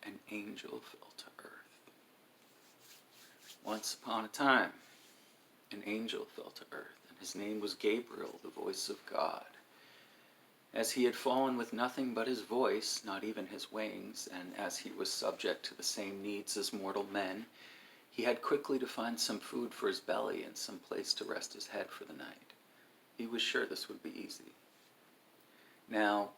an angel fell to earth. Once upon a time, an angel fell to earth, and his name was Gabriel, the voice of God. As he had fallen with nothing but his voice, not even his wings, and as he was subject to the same needs as mortal men, he had quickly to find some food for his belly and some place to rest his head for the night. He was sure this would be easy. Now,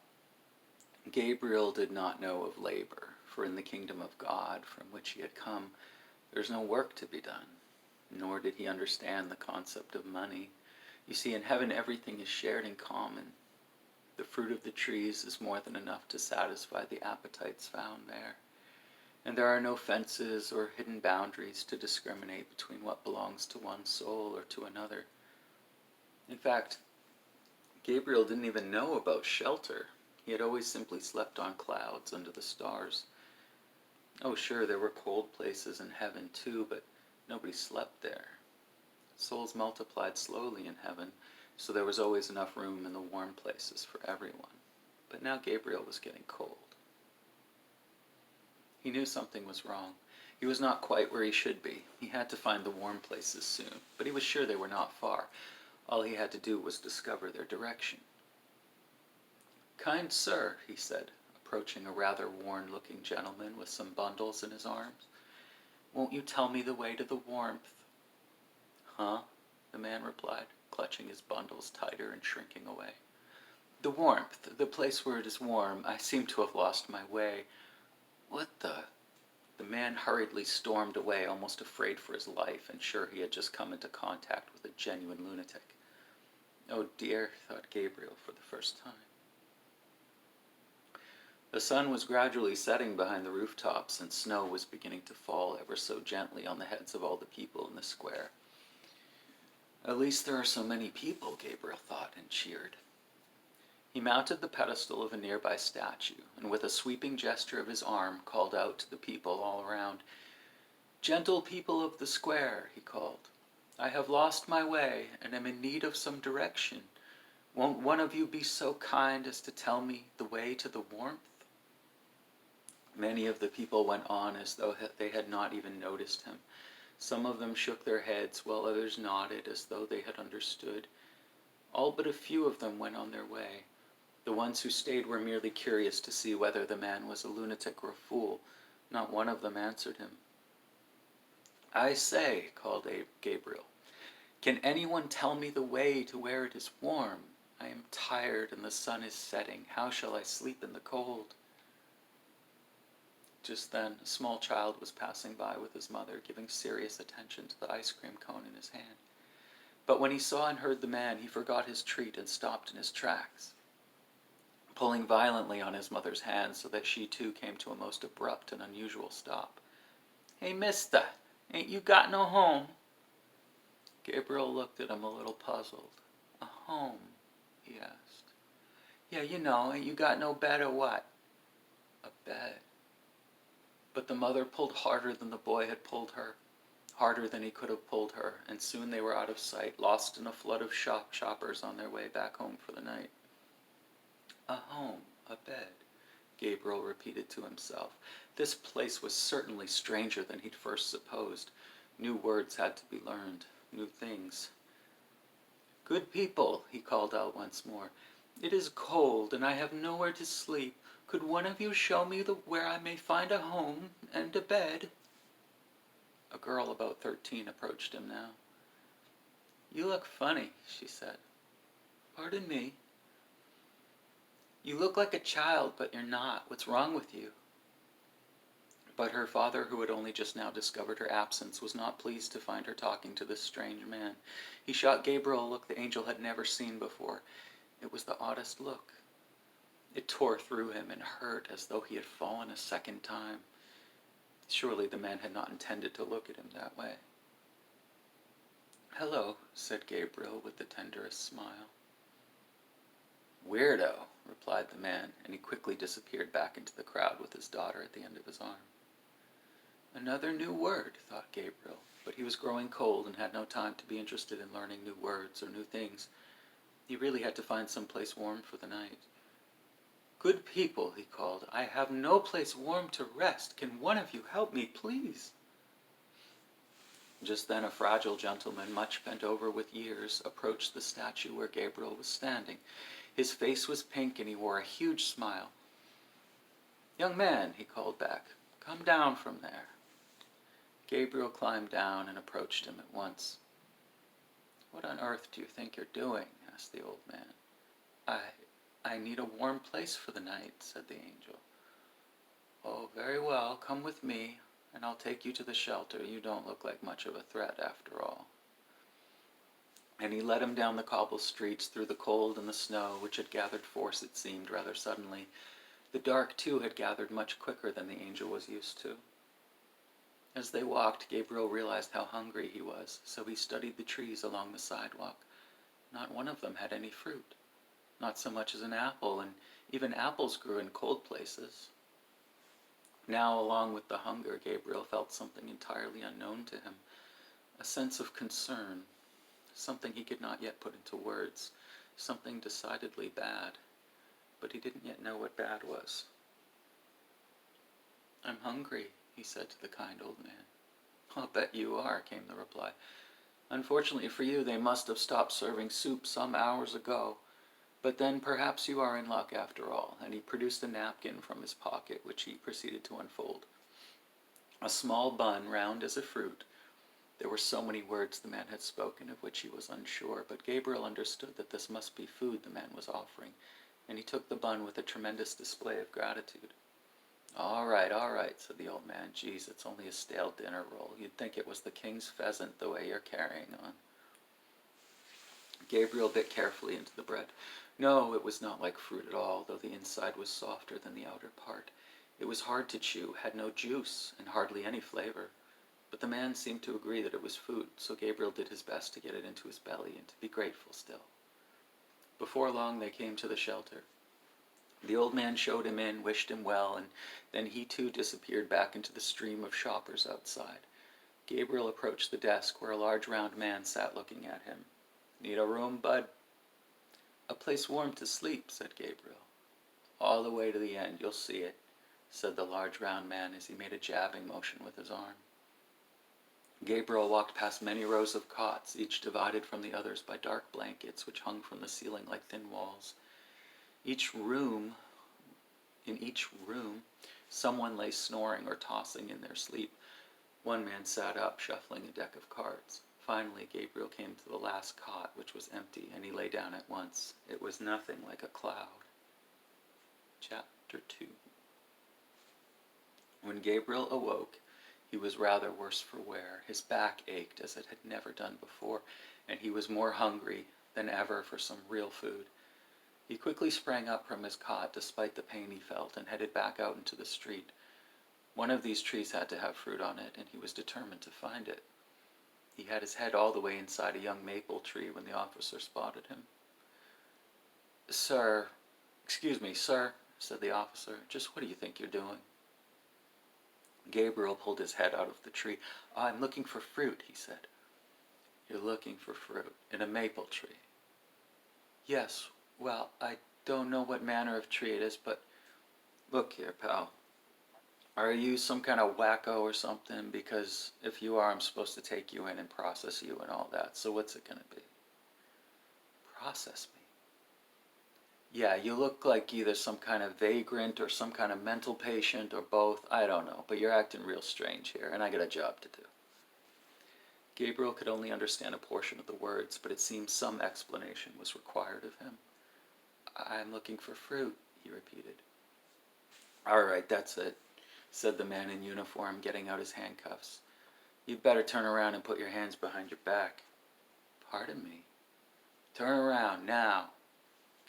Gabriel did not know of labor, for in the kingdom of God, from which he had come, there is no work to be done, nor did he understand the concept of money. You see, in heaven everything is shared in common. The fruit of the trees is more than enough to satisfy the appetites found there. And there are no fences or hidden boundaries to discriminate between what belongs to one soul or to another. In fact, Gabriel didn't even know about shelter. He had always simply slept on clouds under the stars. Oh, sure, there were cold places in heaven too, but nobody slept there. Souls multiplied slowly in heaven, so there was always enough room in the warm places for everyone. But now Gabriel was getting cold. He knew something was wrong. He was not quite where he should be. He had to find the warm places soon, but he was sure they were not far. All he had to do was discover their direction. "Kind sir," he said, approaching a rather worn-looking gentleman with some bundles in his arms, "won't you tell me the way to the warmth?" "Huh?" the man replied, clutching his bundles tighter and shrinking away. "The warmth, the place where it is warm. I seem to have lost my way." "What the—" The man hurriedly stormed away, almost afraid for his life, and sure he had just come into contact with a genuine lunatic. Oh dear, thought Gabriel for the first time. The sun was gradually setting behind the rooftops, and snow was beginning to fall ever so gently on the heads of all the people in the square. At least there are so many people, Gabriel thought, and cheered. He mounted the pedestal of a nearby statue, and with a sweeping gesture of his arm called out to the people all around. "Gentle people of the square," he called, "I have lost my way, and am in need of some direction. Won't one of you be so kind as to tell me the way to the warmth?" Many of the people went on as though they had not even noticed him. Some of them shook their heads, while others nodded as though they had understood. All but a few of them went on their way. The ones who stayed were merely curious to see whether the man was a lunatic or a fool. Not one of them answered him. "I say," called Gabriel, "can anyone tell me the way to where it is warm? I am tired and the sun is setting. How shall I sleep in the cold?" Just then, a small child was passing by with his mother, giving serious attention to the ice cream cone in his hand. But when he saw and heard the man, he forgot his treat and stopped in his tracks, pulling violently on his mother's hand so that she too came to a most abrupt and unusual stop. "Hey, mister, ain't you got no home?" Gabriel looked at him a little puzzled. "A home?" he asked. "Yeah, you know, ain't you got no bed or what?" "A bed." But the mother pulled harder than the boy had pulled her, harder than he could have pulled her, and soon they were out of sight, lost in a flood of shoppers on their way back home for the night. "A home, a bed," Gabriel repeated to himself. This place was certainly stranger than he'd first supposed. New words had to be learned, new things. "Good people," he called out once more, "it is cold, and I have nowhere to sleep. Could one of you show me where I may find a home and a bed?" A girl about 13 approached him now. "You look funny," she said. "Pardon me?" "You look like a child, but you're not. What's wrong with you?" But her father, who had only just now discovered her absence, was not pleased to find her talking to this strange man. He shot Gabriel a look the angel had never seen before. It was the oddest look. It tore through him and hurt as though he had fallen a second time. Surely the man had not intended to look at him that way. "Hello," said Gabriel with the tenderest smile. "Weirdo," replied the man, and he quickly disappeared back into the crowd with his daughter at the end of his arm. Another new word, thought Gabriel, but he was growing cold and had no time to be interested in learning new words or new things. He really had to find some place warm for the night. "Good people," he called, "I have no place warm to rest. Can one of you help me, please?" Just then a fragile gentleman, much bent over with years, approached the statue where Gabriel was standing. His face was pink and he wore a huge smile. "Young man," he called back, "come down from there." Gabriel climbed down and approached him at once. "What on earth do you think you're doing?" asked the old man. I need a warm place for the night," said the angel. "Oh, very well, come with me, and I'll take you to the shelter. You don't look like much of a threat after all." And he led him down the cobble streets through the cold and the snow, which had gathered force, it seemed, rather suddenly. The dark, too, had gathered much quicker than the angel was used to. As they walked, Gabriel realized how hungry he was, so he studied the trees along the sidewalk. Not one of them had any fruit. Not so much as an apple, and even apples grew in cold places. Now, along with the hunger, Gabriel felt something entirely unknown to him, a sense of concern, something he could not yet put into words, something decidedly bad, but he didn't yet know what bad was. "I'm hungry," he said to the kind old man. "I'll bet you are," came the reply. "Unfortunately for you, they must have stopped serving soup some hours ago. But then perhaps you are in luck after all," and he produced a napkin from his pocket, which he proceeded to unfold. A small bun, round as a fruit. There were so many words the man had spoken of which he was unsure, but Gabriel understood that this must be food the man was offering, and he took the bun with a tremendous display of gratitude. All right, said the old man. "Geez, it's only a stale dinner roll. You'd think it was the king's pheasant the way you're carrying on." Gabriel bit carefully into the bread. No, it was not like fruit at all, though the inside was softer than the outer part. It was hard to chew, had no juice, and hardly any flavor. But the man seemed to agree that it was food, so Gabriel did his best to get it into his belly and to be grateful still. Before long they came to the shelter. The old man showed him in, wished him well, and then he too disappeared back into the stream of shoppers outside. Gabriel approached the desk where a large round man sat looking at him. "Need a room, bud?" "A place warm to sleep," said Gabriel. "All the way to the end, you'll see it," said the large round man as he made a jabbing motion with his arm. Gabriel walked past many rows of cots, each divided from the others by dark blankets which hung from the ceiling like thin walls. In each room, someone lay snoring or tossing in their sleep. One man sat up, shuffling a deck of cards. Finally, Gabriel came to the last cot, which was empty, and he lay down at once. It was nothing like a cloud. Chapter 2. When Gabriel awoke, he was rather worse for wear. His back ached as it had never done before, and he was more hungry than ever for some real food. He quickly sprang up from his cot despite the pain he felt and headed back out into the street. One of these trees had to have fruit on it, and he was determined to find it. He had his head all the way inside a young maple tree when the officer spotted him. Excuse me, sir," said the officer, "just what do you think you're doing?" Gabriel pulled his head out of the tree. "I'm looking for fruit," he said. "You're looking for fruit in a maple tree?" "Yes, well, I don't know what manner of tree it is, but look here, pal. Are you some kind of wacko or something? Because if you are, I'm supposed to take you in and process you and all that. So what's it going to be?" "Process me?" "Yeah, you look like either some kind of vagrant or some kind of mental patient or both. I don't know, but you're acting real strange here, and I got a job to do." Gabriel could only understand a portion of the words, but it seemed some explanation was required of him. "I'm looking for fruit," he repeated. "All right, that's it," said the man in uniform, getting out his handcuffs. "You'd better turn around and put your hands behind your back." "Pardon me?" "Turn around, now."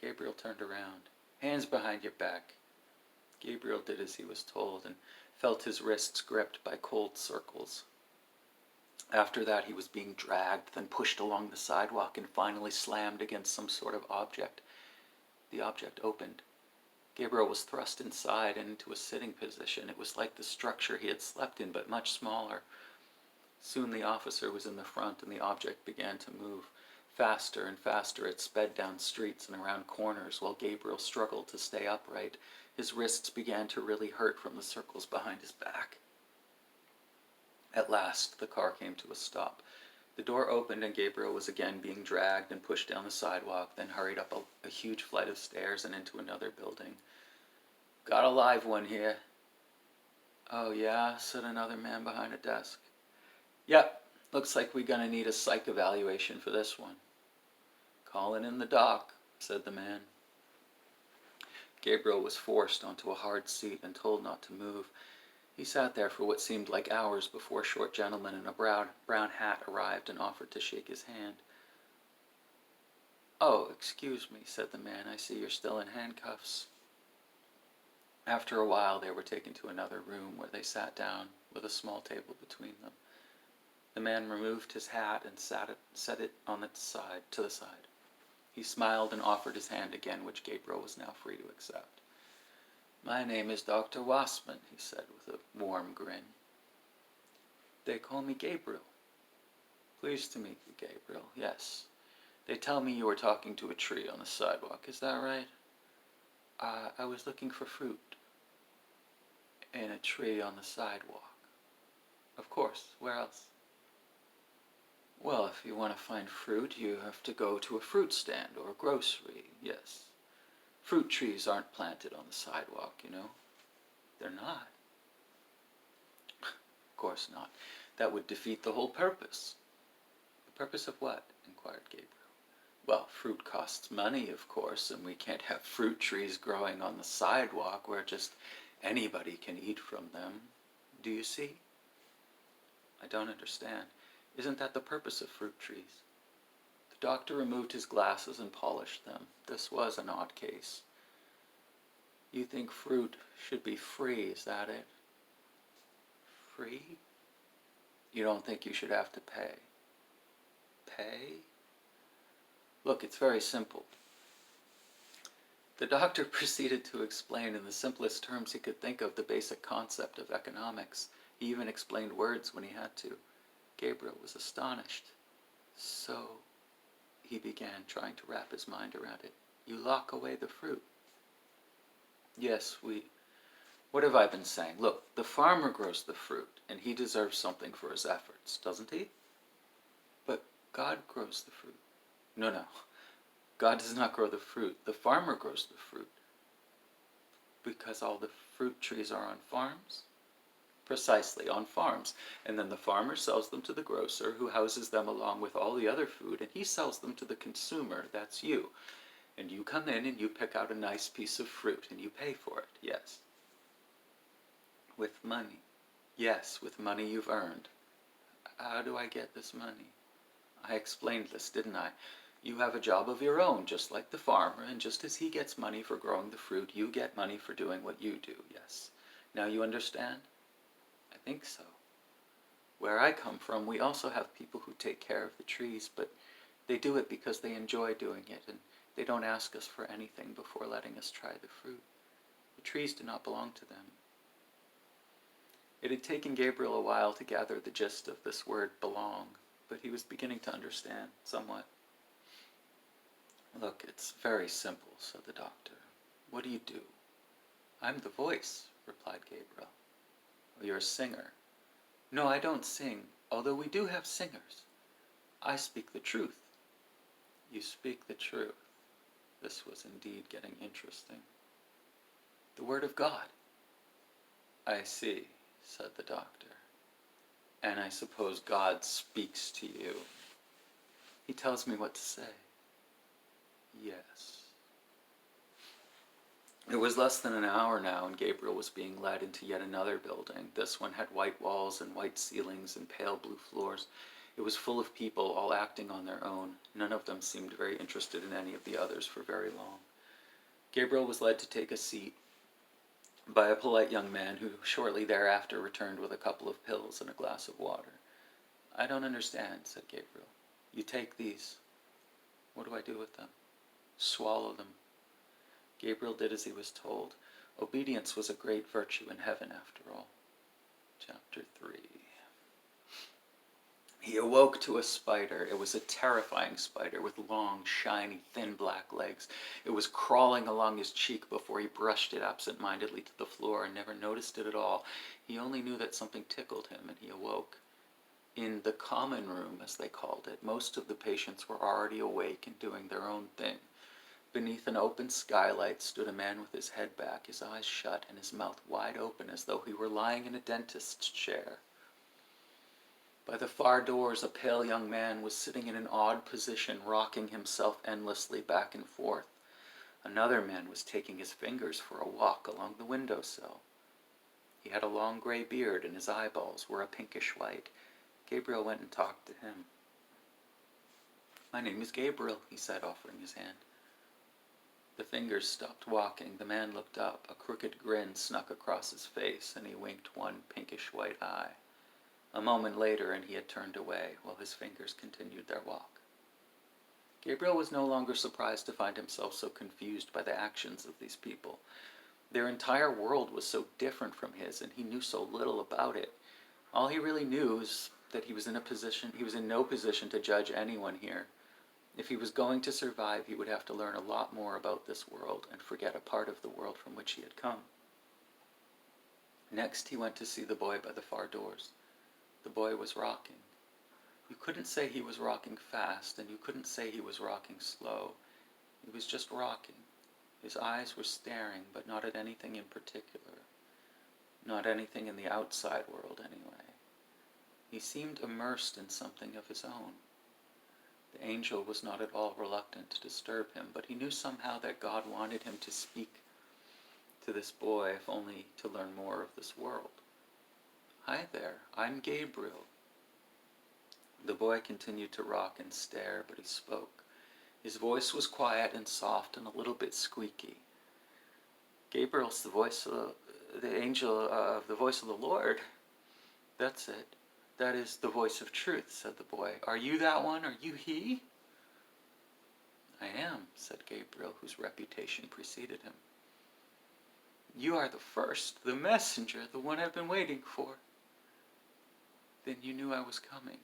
Gabriel turned around. "Hands behind your back." Gabriel did as he was told, and felt his wrists gripped by cold circles. After that he was being dragged, then pushed along the sidewalk, and finally slammed against some sort of object. The object opened. Gabriel was thrust inside and into a sitting position. It was like the structure he had slept in, but much smaller. Soon the officer was in the front, and the object began to move. Faster and faster it sped down streets and around corners while Gabriel struggled to stay upright. His wrists began to really hurt from the circles behind his back. At last, the car came to a stop. The door opened and Gabriel was again being dragged and pushed down the sidewalk, then hurried up a huge flight of stairs and into another building. "Got a live one here." "Oh yeah," said another man behind a desk. "Yep, looks like we're gonna need a psych evaluation for this one." "Calling in the doc," said the man. Gabriel was forced onto a hard seat and told not to move. He sat there for what seemed like hours before a short gentleman in a brown hat arrived and offered to shake his hand. "Oh, excuse me," said the man. "I see you're still in handcuffs." After a while they were taken to another room where they sat down with a small table between them. The man removed his hat and set it on to the side. He smiled and offered his hand again, which Gabriel was now free to accept. "My name is Dr. Wassman," he said with a warm grin. "They call me Gabriel." "Pleased to meet you, Gabriel. Yes. They tell me you were talking to a tree on the sidewalk. Is that right?" I was looking for fruit." "In a tree on the sidewalk?" "Of course. Where else?" "Well, if you want to find fruit, you have to go to a fruit stand or a grocery, yes. Fruit trees aren't planted on the sidewalk, you know." "They're not?" "Of course not. That would defeat the whole purpose." "The purpose of what?" inquired Gabriel. "Well, fruit costs money, of course, and we can't have fruit trees growing on the sidewalk where just anybody can eat from them. Do you see?" "I don't understand. Isn't that the purpose of fruit trees?" The doctor removed his glasses and polished them. This was an odd case. "You think fruit should be free, is that it?" "Free? You don't think you should have to pay?" "Pay?" "Look, it's very simple." The doctor proceeded to explain in the simplest terms he could think of the basic concept of economics. He even explained words when he had to. Gabriel was astonished. "So," he began, trying to wrap his mind around it, "you lock away the fruit?" "Yes, What have I been saying? Look, the farmer grows the fruit, and he deserves something for his efforts, doesn't he?" "But God grows the fruit." No. God does not grow the fruit. The farmer grows the fruit." "Because all the fruit trees are on farms?" "Precisely, on farms. And then the farmer sells them to the grocer, who houses them along with all the other food, and he sells them to the consumer, that's you. And you come in and you pick out a nice piece of fruit, and you pay for it, yes." "With money?" "Yes, with money you've earned." "How do I get this money?" "I explained this, didn't I? You have a job of your own, just like the farmer, and just as he gets money for growing the fruit, you get money for doing what you do, yes. Now you understand?" "I think so. Where I come from, we also have people who take care of the trees, but they do it because they enjoy doing it, and they don't ask us for anything before letting us try the fruit. The trees do not belong to them." It had taken Gabriel a while to gather the gist of this word belong, but he was beginning to understand, somewhat. "Look, it's very simple," said the doctor. "What do you do?" "I'm the voice," replied Gabriel. "Oh, you're a singer." "No, I don't sing, although we do have singers. I speak the truth." "You speak the truth." This was indeed getting interesting. "The word of God." "I see," said the doctor. "And I suppose God speaks to you." "He tells me what to say." "Yes." It was less than an hour now, and Gabriel was being led into yet another building. This one had white walls and white ceilings and pale blue floors. It was full of people, all acting on their own. None of them seemed very interested in any of the others for very long. Gabriel was led to take a seat by a polite young man who shortly thereafter returned with a couple of pills and a glass of water. "I don't understand," said Gabriel. "You take these." "What do I do with them?" "Swallow them." Gabriel did as he was told. Obedience was a great virtue in heaven, after all. Chapter 3. He awoke to a spider. It was a terrifying spider with long, shiny, thin black legs. It was crawling along his cheek before he brushed it absent-mindedly to the floor and never noticed it at all. He only knew that something tickled him, and he awoke. In the common room, as they called it, most of the patients were already awake and doing their own thing. Beneath an open skylight stood a man with his head back, his eyes shut, and his mouth wide open as though he were lying in a dentist's chair. By the far doors, a pale young man was sitting in an odd position, rocking himself endlessly back and forth. Another man was taking his fingers for a walk along the windowsill. He had a long gray beard, and his eyeballs were a pinkish white. Gabriel went and talked to him. "My name is Gabriel," he said, offering his hand. The fingers stopped walking. The man looked up. A crooked grin snuck across his face, and he winked one pinkish white eye. A moment later, and he had turned away, while his fingers continued their walk. Gabriel was no longer surprised to find himself so confused by the actions of these people. Their entire world was so different from his, and he knew so little about it. All he really knew is that he was in no position to judge anyone here. If he was going to survive, he would have to learn a lot more about this world and forget a part of the world from which he had come. Next, he went to see the boy by the far doors. The boy was rocking. You couldn't say he was rocking fast, and you couldn't say he was rocking slow. He was just rocking. His eyes were staring, but not at anything in particular. Not anything in the outside world, anyway. He seemed immersed in something of his own. The angel was not at all reluctant to disturb him, but he knew somehow that God wanted him to speak to this boy, if only to learn more of this world. "Hi there, I'm Gabriel." The boy continued to rock and stare, but he spoke. His voice was quiet and soft and a little bit squeaky. "Gabriel's the voice of the angel of the voice of the Lord." "That's it. That is the voice of truth," said the boy. "Are you that one? Are you he?" "I am," said Gabriel, whose reputation preceded him. "You are the first, the messenger, the one I've been waiting for." "Then you knew I was coming.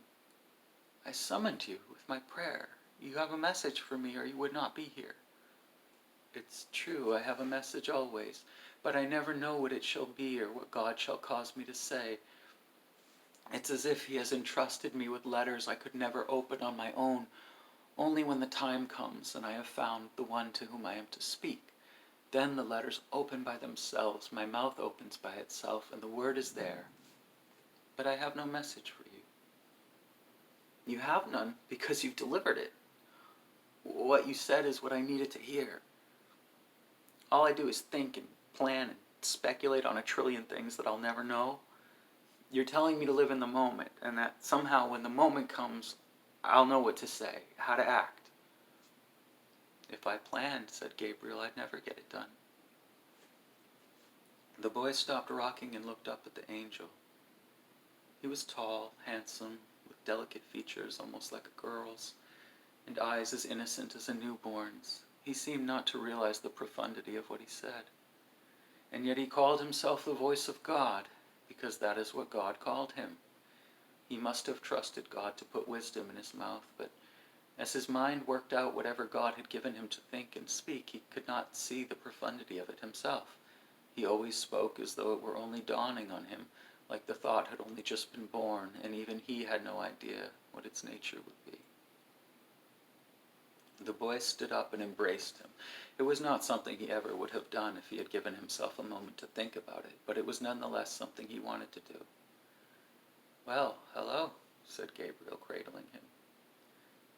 I summoned you with my prayer. You have a message for me, or you would not be here." "It's true, I have a message always, but I never know what it shall be or what God shall cause me to say. It's as if he has entrusted me with letters I could never open on my own. Only when the time comes and I have found the one to whom I am to speak, then the letters open by themselves, my mouth opens by itself, and the word is there. But I have no message for you." "You have none because you've delivered it. What you said is what I needed to hear. All I do is think and plan and speculate on a trillion things that I'll never know. You're telling me to live in the moment, and that somehow when the moment comes, I'll know what to say, how to act." "If I planned," said Gabriel, "I'd never get it done." The boy stopped rocking and looked up at the angel. He was tall, handsome, with delicate features almost like a girl's, and eyes as innocent as a newborn's. He seemed not to realize the profundity of what he said. And yet he called himself the voice of God, because that is what God called him. He must have trusted God to put wisdom in his mouth, but as his mind worked out whatever God had given him to think and speak, he could not see the profundity of it himself. He always spoke as though it were only dawning on him, like the thought had only just been born, and even he had no idea what its nature would be. The boy stood up and embraced him. It was not something he ever would have done if he had given himself a moment to think about it, but it was nonetheless something he wanted to do. "Well, hello," said Gabriel, cradling him.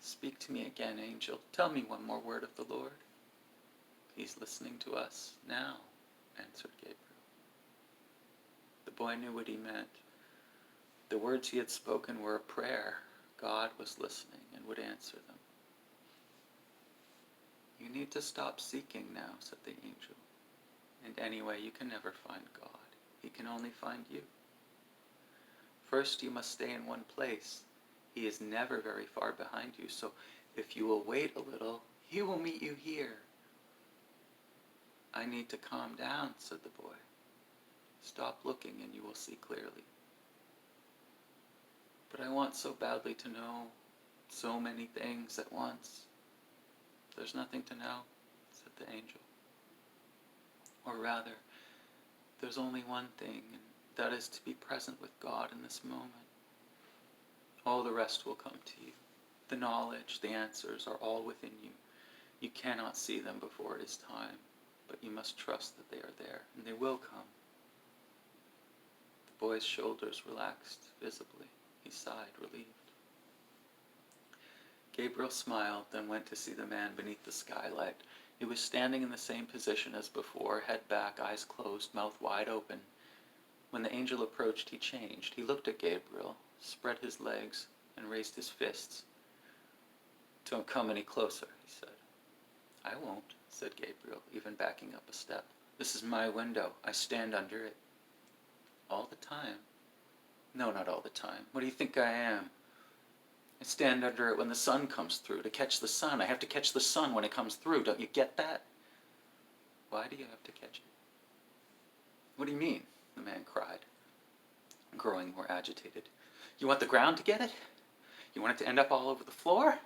"Speak to me again, angel. Tell me one more word of the Lord." "He's listening to us now," answered Gabriel. The boy knew what he meant. The words he had spoken were a prayer. God was listening and would answer them. "You need to stop seeking now," said the angel. "And anyway, you can never find God. He can only find you. First, you must stay in one place. He is never very far behind you, so if you will wait a little, he will meet you here." "I need to calm down," said the boy. "Stop looking and you will see clearly." But I want so badly to know so many things at once. There's nothing to know, said the angel. Or rather, there's only one thing, and that is to be present with God in this moment. All the rest will come to you. The knowledge, the answers are all within you. You cannot see them before it is time, but you must trust that they are there, and they will come. The boy's shoulders relaxed visibly. He sighed, relieved. Gabriel smiled, then went to see the man beneath the skylight. He was standing in the same position as before, head back, eyes closed, mouth wide open. When the angel approached, he changed. He looked at Gabriel, spread his legs, and raised his fists. Don't come any closer, he said. I won't, said Gabriel, even backing up a step. This is my window. I stand under it. All the time? No, not all the time. What do you think I am? I stand under it when the sun comes through, to catch the sun. I have to catch the sun when it comes through. Don't you get that? Why do you have to catch it? What do you mean? The man cried, growing more agitated. You want the ground to get it? You want it to end up all over the floor?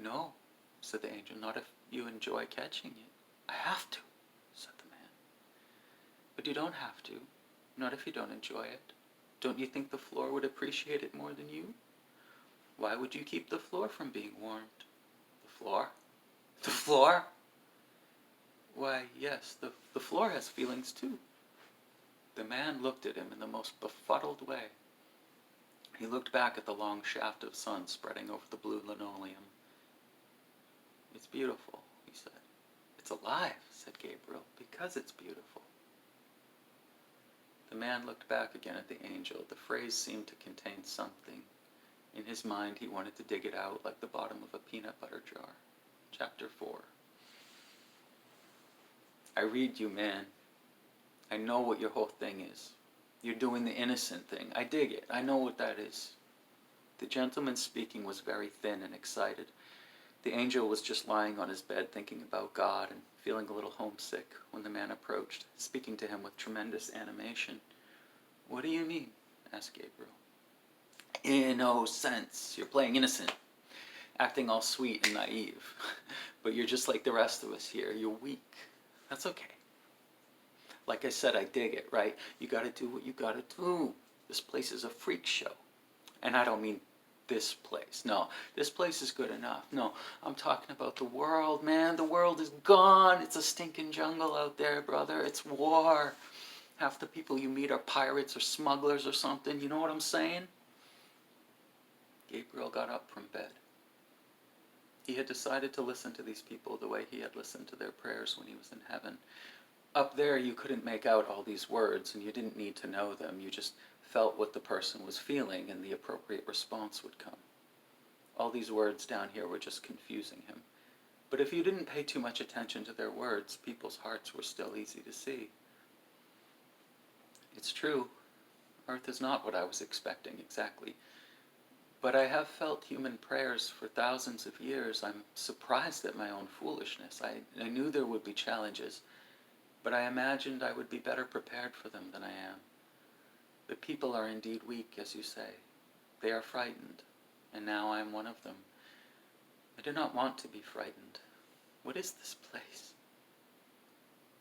No, said the angel, not if you enjoy catching it. I have to, said the man. But you don't have to, not if you don't enjoy it. Don't you think the floor would appreciate it more than you? Why would you keep the floor from being warmed? The floor? The floor? Why, yes, the floor has feelings too. The man looked at him in the most befuddled way. He looked back at the long shaft of sun spreading over the blue linoleum. It's beautiful, he said. It's alive, said Gabriel, because it's beautiful. The man looked back again at the angel. The phrase seemed to contain something. In his mind, he wanted to dig it out like the bottom of a peanut butter jar. Chapter 4. I read you, man. I know what your whole thing is. You're doing the innocent thing. I dig it. I know what that is. The gentleman speaking was very thin and excited. The angel was just lying on his bed thinking about God and feeling a little homesick when the man approached, speaking to him with tremendous animation. What do you mean? Asked Gabriel. Innocence. You're playing innocent, acting all sweet and naive. But you're just like the rest of us here. You're weak. That's okay. Like I said, I dig it, right? You gotta do what you gotta do. This place is a freak show. And I don't mean this place. No, this place is good enough. No, I'm talking about the world, man. The world is gone. It's a stinking jungle out there, brother. It's war. Half the people you meet are pirates or smugglers or something. You know what I'm saying? Gabriel got up from bed. He had decided to listen to these people the way he had listened to their prayers when he was in heaven. Up there you couldn't make out all these words and you didn't need to know them. You just felt what the person was feeling and the appropriate response would come. All these words down here were just confusing him. But if you didn't pay too much attention to their words, people's hearts were still easy to see. It's true, Earth is not what I was expecting exactly. But I have felt human prayers for thousands of years. I'm surprised at my own foolishness. I knew there would be challenges, but I imagined I would be better prepared for them than I am. The people are indeed weak, as you say. They are frightened, and now I am one of them. I do not want to be frightened. What is this place?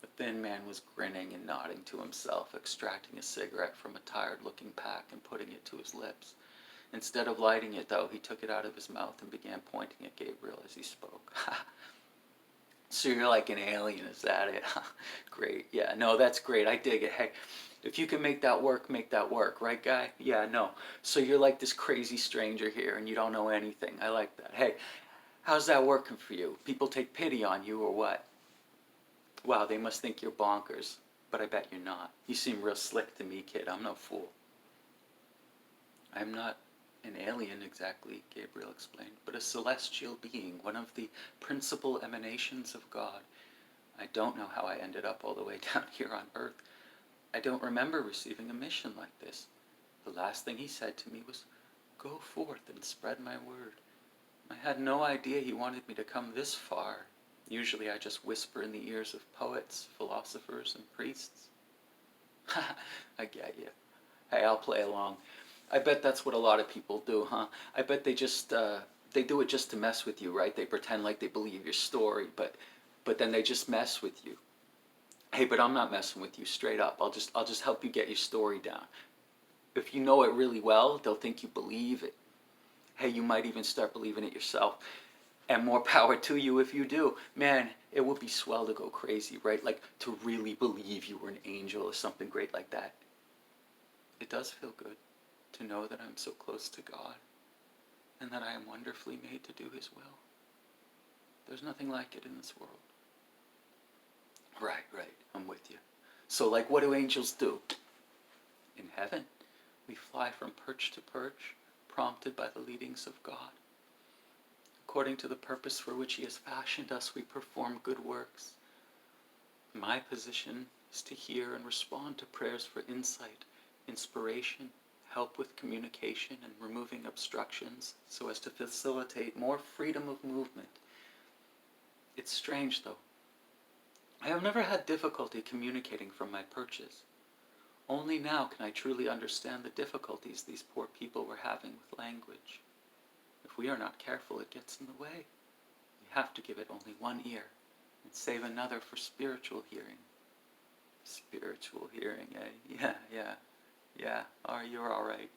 The thin man was grinning and nodding to himself, extracting a cigarette from a tired-looking pack and putting it to his lips. Instead of lighting it, though, he took it out of his mouth and began pointing at Gabriel as he spoke. So you're like an alien, is that it? Great. Yeah, no, that's great. I dig it. Hey, if you can make that work, right, guy? Yeah, no. So you're like this crazy stranger here and you don't know anything. I like that. Hey, how's that working for you? People take pity on you or what? Wow, they must think you're bonkers. But I bet you're not. You seem real slick to me, kid. I'm no fool. I'm not an alien exactly, Gabriel explained, but a celestial being, one of the principal emanations of God. I don't know how I ended up all the way down here on Earth. I don't remember receiving a mission like this. The last thing he said to me was, "Go forth and spread my word." I had no idea he wanted me to come this far. Usually I just whisper in the ears of poets, philosophers, and priests. I get you. Hey, I'll play along. I bet that's what a lot of people do, huh? I bet they do it just to mess with you, right? They pretend like they believe your story, but then they just mess with you. Hey, but I'm not messing with you straight up. I'll just help you get your story down. If you know it really well, they'll think you believe it. Hey, you might even start believing it yourself. And more power to you if you do. Man, it would be swell to go crazy, right? Like to really believe you were an angel or something great like that. It does feel good to know that I'm so close to God and that I am wonderfully made to do His will. There's nothing like it in this world. Right, I'm with you. So like what do angels do? In heaven, we fly from perch to perch, prompted by the leadings of God. According to the purpose for which He has fashioned us, we perform good works. My position is to hear and respond to prayers for insight, inspiration, help with communication and removing obstructions so as to facilitate more freedom of movement. It's strange though. I have never had difficulty communicating from my perches. Only now can I truly understand the difficulties these poor people were having with language. If we are not careful, it gets in the way. We have to give it only one ear and save another for spiritual hearing. Spiritual hearing, eh? Yeah. Oh, you're all right.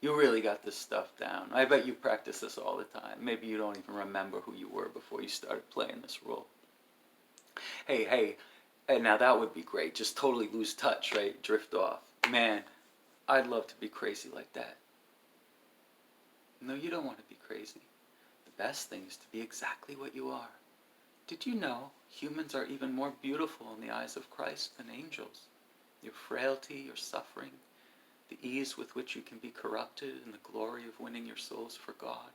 You really got this stuff down. I bet you practice this all the time. Maybe you don't even remember who you were before you started playing this role. Hey, and now that would be great. Just totally lose touch, right? Drift off. Man, I'd love to be crazy like that. No, you don't want to be crazy. The best thing is to be exactly what you are. Did you know humans are even more beautiful in the eyes of Christ than angels? Your frailty, your suffering, the ease with which you can be corrupted, and the glory of winning your souls for God.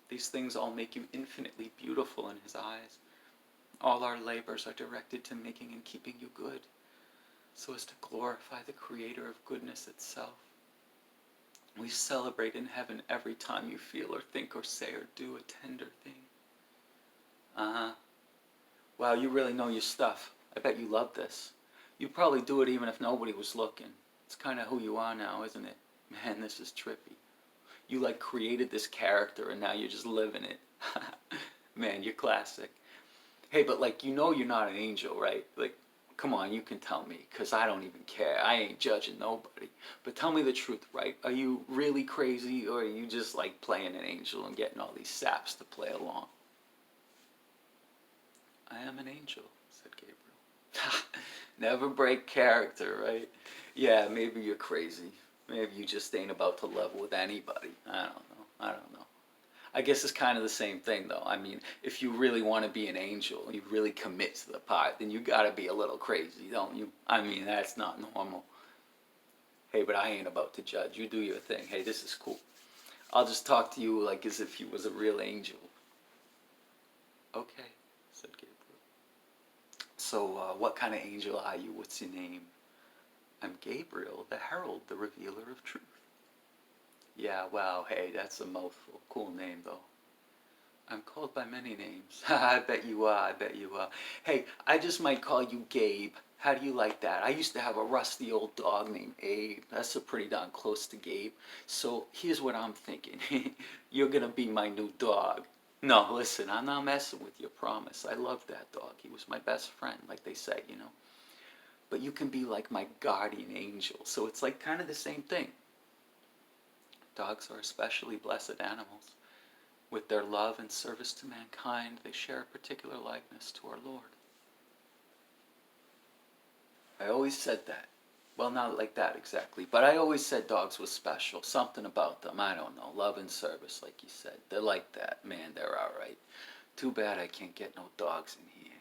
These things all make you infinitely beautiful in His eyes. All our labors are directed to making and keeping you good, so as to glorify the Creator of goodness itself. We celebrate in heaven every time you feel or think or say or do a tender thing. Wow, you really know your stuff. I bet you love this. You'd probably do it even if nobody was looking. It's kind of who you are now, isn't it? Man, this is trippy. You like created this character and now you're just living it. Man, you're classic. Hey, but like, you know you're not an angel, right? Like, come on, you can tell me, because I don't even care. I ain't judging nobody. But tell me the truth, right? Are you really crazy, or are you just like playing an angel and getting all these saps to play along? I am an angel, said Gabriel. Never break character, right? Yeah, maybe you're crazy. Maybe you just ain't about to level with anybody. I don't know. I guess it's kind of the same thing, though. I mean, if you really want to be an angel, you really commit to the part, then you gotta be a little crazy, don't you? I mean, that's not normal. Hey, but I ain't about to judge. You do your thing. Hey, this is cool. I'll just talk to you like as if you was a real angel. Okay, said Gabriel. So, what kind of angel are you? What's your name? I'm Gabriel, the herald, the revealer of truth. Yeah, wow, hey, that's a mouthful. Cool name, though. I'm called by many names. I bet you are. Hey, I just might call you Gabe. How do you like that? I used to have a rusty old dog named Abe. That's a pretty darn close to Gabe. So here's what I'm thinking. You're gonna be my new dog. No, listen, I'm not messing with your promise. I love that dog. He was my best friend, like they say, you know. But you can be like my guardian angel. So it's like kind of the same thing. Dogs are especially blessed animals. With their love and service to mankind, they share a particular likeness to our Lord. I always said that. Well, not like that exactly, but I always said dogs were special. Something about them, I don't know. Love and service, like you said. They're like that. Man, they're all right. Too bad I can't get no dogs in here.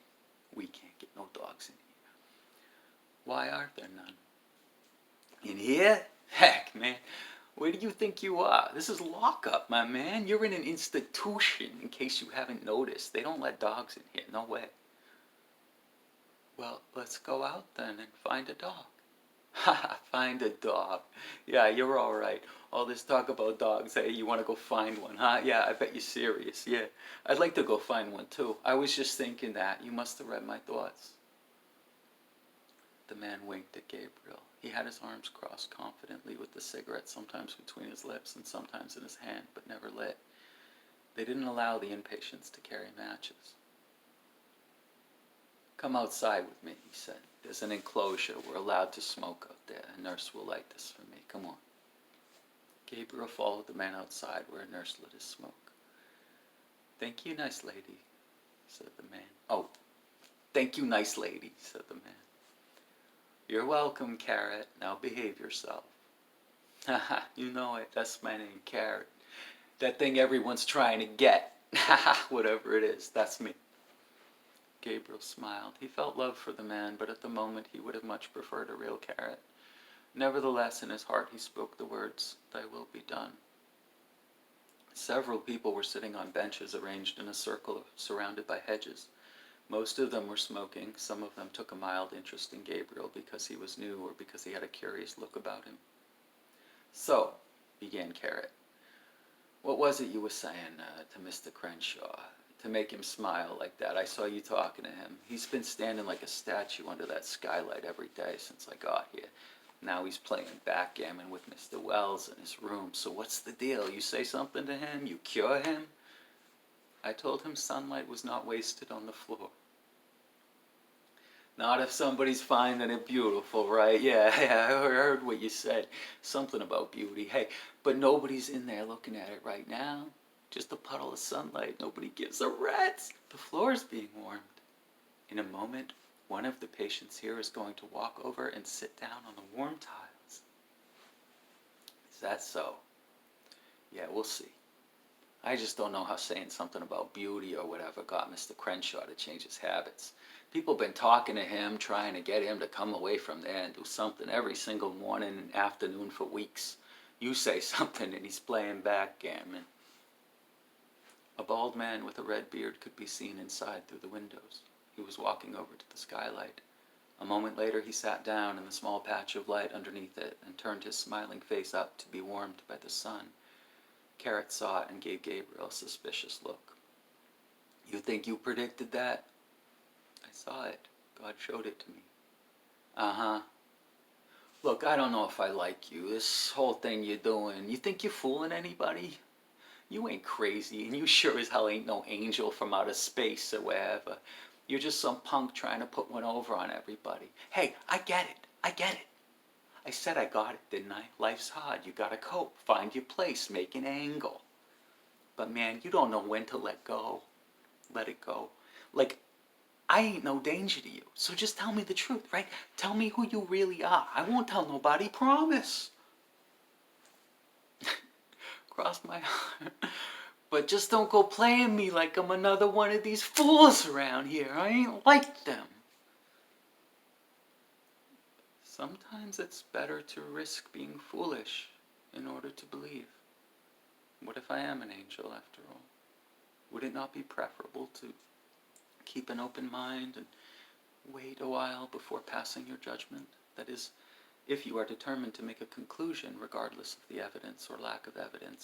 We can't get no dogs in here. Why aren't there none? In here? Heck, man. Where do you think you are? This is lockup, my man. You're in an institution, in case you haven't noticed. They don't let dogs in here. No way. Well, let's go out then and find a dog. Ha, find a dog. Yeah, you're all right. All this talk about dogs. Hey, you want to go find one, huh? Yeah, I bet you're serious. Yeah, I'd like to go find one too. I was just thinking that. You must have read my thoughts. The man winked at Gabriel. He had his arms crossed confidently with the cigarette sometimes between his lips and sometimes in his hand, but never lit. They didn't allow the inpatients to carry matches. "Come outside with me," he said. "There's an enclosure. We're allowed to smoke out there. A nurse will light this for me. Come on." Gabriel followed the man outside where a nurse lit his smoke. "Thank you, nice lady," said the man. "Oh, thank you, nice lady," said the man. "You're welcome, Carrot. Now behave yourself." "Haha, you know it. That's my name, Carrot. That thing everyone's trying to get. Haha, whatever it is, that's me." Gabriel smiled. He felt love for the man, but at the moment he would have much preferred a real carrot. Nevertheless, in his heart he spoke the words, "Thy will be done." Several people were sitting on benches arranged in a circle surrounded by hedges. Most of them were smoking. Some of them took a mild interest in Gabriel because he was new or because he had a curious look about him. "So," began Carrot, "what was it you were saying to Mr. Crenshaw? To make him smile like that. I saw you talking to him. He's been standing like a statue under that skylight every day since I got here. Now he's playing backgammon with Mr. Wells in his room. So what's the deal? You say something to him? You cure him?" "I told him sunlight was not wasted on the floor." "Not if somebody's finding it beautiful, right? Yeah, I heard what you said. Something about beauty. Hey, but nobody's in there looking at it right now. Just a puddle of sunlight. Nobody gives a rat's. The floor's being warmed. In a moment, one of the patients here is going to walk over and sit down on the warm tiles." "Is that so?" "Yeah, we'll see. I just don't know how saying something about beauty or whatever got Mr. Crenshaw to change his habits. People been talking to him, trying to get him to come away from there and do something every single morning and afternoon for weeks. You say something and he's playing backgammon." A bald man with a red beard could be seen inside through the windows. He was walking over to the skylight. A moment later he sat down in the small patch of light underneath it and turned his smiling face up to be warmed by the sun. Carrot saw it and gave Gabriel a suspicious look. "You think you predicted that?" "I saw it. God showed it to me." "Uh-huh. Look, I don't know if I like you. This whole thing you're doing, you think you're fooling anybody? You ain't crazy, and you sure as hell ain't no angel from outer space or wherever. You're just some punk trying to put one over on everybody. Hey, I get it. I get it. I said I got it, didn't I? Life's hard. You gotta cope. Find your place. Make an angle. But man, you don't know when to let go. Let it go. Like, I ain't no danger to you. So just tell me the truth, right? Tell me who you really are. I won't tell nobody. Promise." "Cross my heart. But just don't go playing me like I'm another one of these fools around here. I ain't like them." "Sometimes it's better to risk being foolish in order to believe. What if I am an angel after all? Would it not be preferable to keep an open mind and wait a while before passing your judgment? That is, if you are determined to make a conclusion regardless of the evidence or lack of evidence,